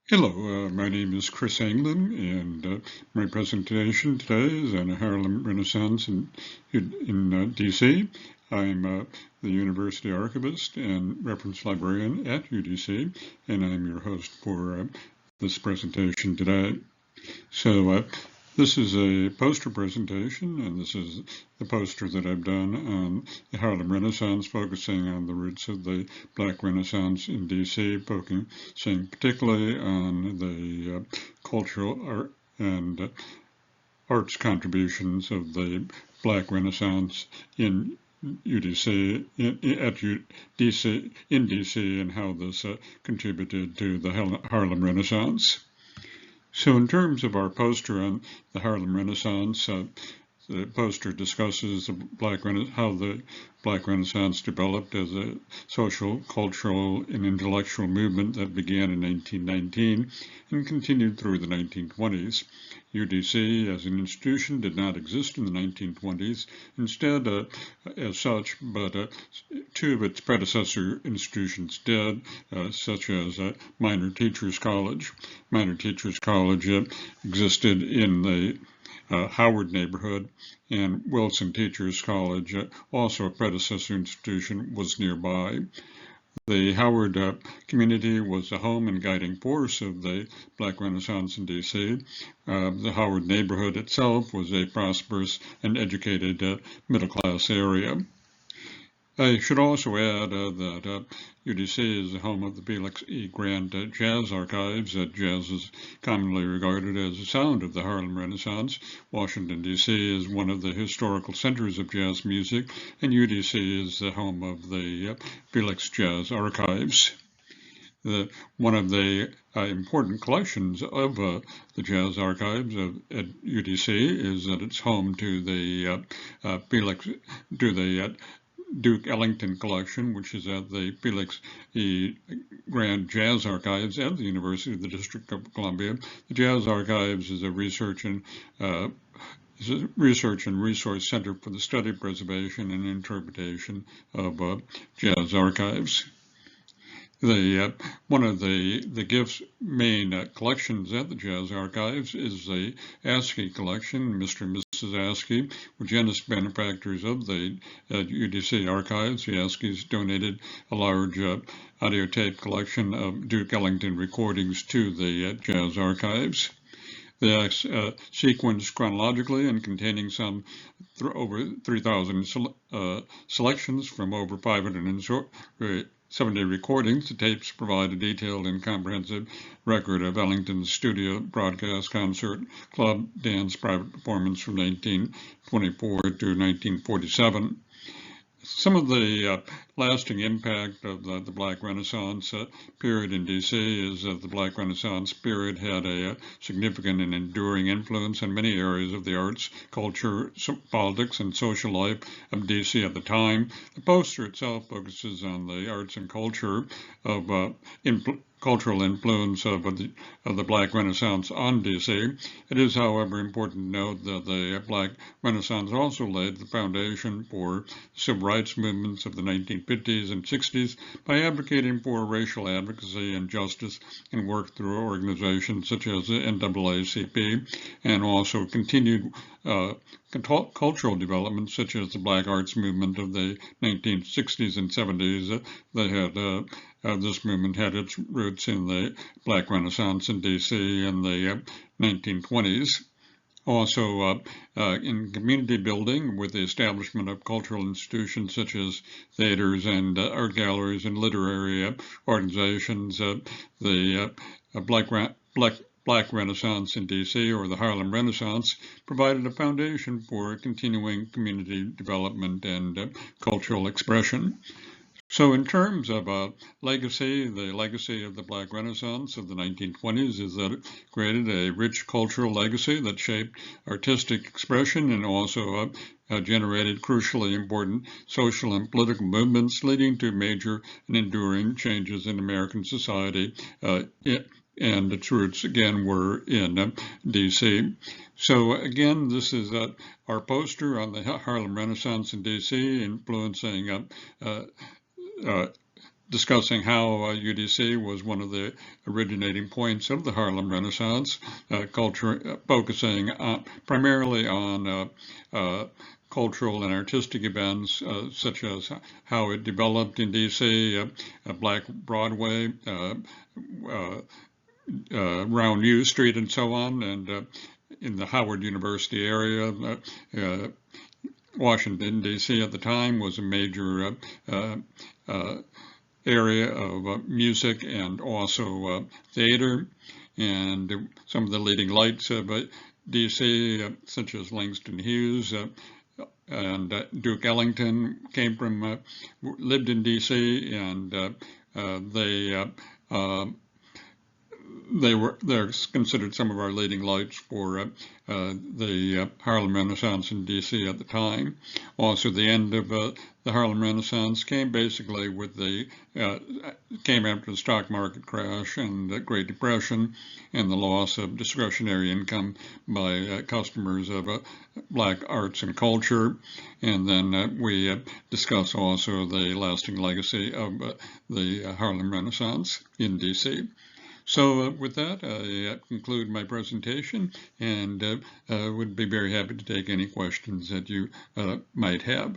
Hello, my name is Chris Anglin, and my presentation today is on the Harlem Renaissance in DC. I'm the University Archivist and Reference Librarian at UDC, and I'm your host for this presentation today. So this is a poster presentation, and this is the poster that I've done on the Harlem Renaissance, focusing on the roots of the Black Renaissance in DC, focusing particularly on the cultural art and arts contributions of the Black Renaissance in UDC in DC and how this contributed to the Harlem Renaissance. So in terms of our poster on the Harlem Renaissance, the poster discusses how the Black Renaissance developed as a social, cultural, and intellectual movement that began in 1919 and continued through the 1920s. UDC as an institution did not exist in the 1920s. Instead, as such, but two of its predecessor institutions did, such as Minor Teachers College. Minor Teachers College existed in the Howard neighborhood, and Wilson Teachers College, also a predecessor institution, was nearby. The Howard community was the home and guiding force of the Black Renaissance in DC. The Howard neighborhood itself was a prosperous and educated middle-class area. I should also add that UDC is the home of the Felix E. Grant Jazz Archives. Jazz is commonly regarded as the sound of the Harlem Renaissance. Washington, D.C. is one of the historical centers of jazz music, and UDC is the home of the Felix Jazz Archives. One of the important collections of the Jazz Archives at UDC is that it's home to the Duke Ellington collection, which is at the Felix E. Grant Jazz Archives at the University of the District of Columbia. The Jazz Archives is a research and resource center for the study, preservation, and interpretation of jazz archives. One of the GIF's main collections at the Jazz Archives is the Askey collection. Mr. and Mrs. Askey were generous benefactors of the UDC archives. The Askeys donated a large audio tape collection of Duke Ellington recordings to the Jazz Archives. They are sequenced chronologically and containing some over 3,000 selections from over 570 recordings. The tapes provide a detailed and comprehensive record of Ellington's studio, broadcast, concert, club, dance, private performance from 1924 to 1947. Some of the lasting impact of the Black Renaissance period in DC is that the Black Renaissance period had a significant and enduring influence on many areas of the arts, culture, politics, and social life of DC at the time. The poster itself focuses on the arts and culture of cultural influence of the Black Renaissance on DC. It is, however, important to note that the Black Renaissance also laid the foundation for civil rights movements of the 1950s and 60s by advocating for racial advocacy and justice, and worked through organizations such as the NAACP, and also continued cultural developments such as the Black Arts movement of the 1960s and 70s. This movement had its roots in the Black Renaissance in DC in the 1920s. Also in community building with the establishment of cultural institutions such as theaters and art galleries and literary organizations. The Black Renaissance in DC, or the Harlem Renaissance, provided a foundation for continuing community development and cultural expression. So in terms of legacy, the legacy of the Black Renaissance of the 1920s is that it created a rich cultural legacy that shaped artistic expression and also generated crucially important social and political movements, leading to major and enduring changes in American society. And its roots, again, were in DC. So again, this is our poster on the Harlem Renaissance in DC, influencing discussing how UDC was one of the originating points of the Harlem Renaissance, culture focusing primarily on cultural and artistic events, such as how it developed in D.C., Black Broadway, around U Street, and so on, and in the Howard University area. Washington, D.C. at the time was a major area of music and also theater, and some of the leading lights of D.C., such as Langston Hughes and Duke Ellington, lived in D.C., and they're considered some of our leading lights for the Harlem Renaissance in D.C. at the time. Also, the end of the Harlem Renaissance came basically with came after the stock market crash and the Great Depression and the loss of discretionary income by customers of Black arts and culture. And then we discuss also the lasting legacy of the Harlem Renaissance in D.C. So with that, I conclude my presentation, and would be very happy to take any questions that you might have.